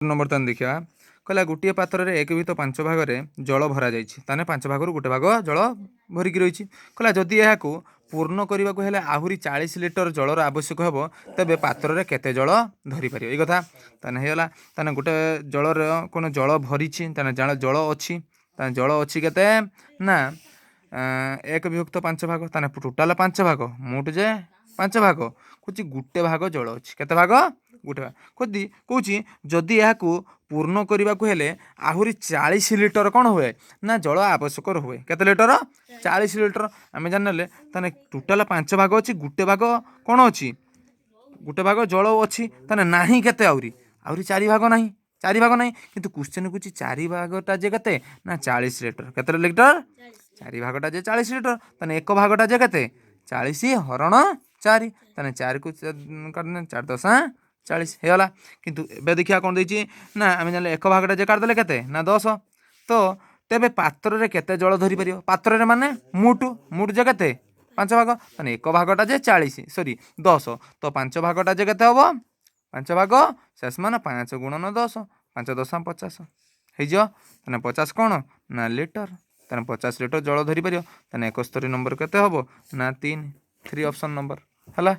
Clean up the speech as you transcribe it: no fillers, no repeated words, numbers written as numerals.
Number तान देखा कहला गोटे पात्र रे 1/5 भाग जल भरा जाइए ताने 5 भाग गोटे भाग जल भरिक रही कहला जदि यह पूर्ण करने को हेले आहुरी 40 लिटर जलर आवश्यक हे तेबे पात्र रे केते जल धरी पार ये कथा ताने हेला ताने गोटे जलर कौन जल भरी ताने जल अच्छी ताने जल अच्छी केते ना 1/5 ताने टोटाल 5 भाग मोट जे 5 भाग कौच गोटे भाग जल अच्छी केते भाग गोटे भाग कदी कौच जदि यह पूर्ण करने को हेले आहुरी 40 लिटर कौन हुए ना जल आवश्यक हुए केते लिटर 40 लिटर आम जाने ताने टोटाल 5 भाग अच्छी गोटे भाग कौन अच्छी गोटे भाग जल अच्छी ताने नाही केते आहुरी 4 भाग नहीं 4 भाग नहीं किंतु क्वेश्चन कुछ 4 भागटा जे केते ना 40 लिटर केते लिटर 4 भागटा जे 40 लिटर ताने एक भागटा जे केते 40 हरण 4 ताने 4 को 4 10 40 होगा किंतु ए देखिए कौन देती ना आम जान एक भागटा जे काटदेले केते ना 10 तो तेबे पात्र रे केते जल धरी पार पात्र रे माने मुठ मुठ जे केते 5 भाग ताने एक भागटा जे 40 सॉरी 10 तो 5 भागटा जे केते हबो 5 भाग शेष मान 5 गुणन 10 5 10 50 हो ताने 50 कौन ना लिटर ताने 50 लिटर जल धरी पार ताने 71 नंबर केते हबो ना 3 ऑप्शन नंबर हला।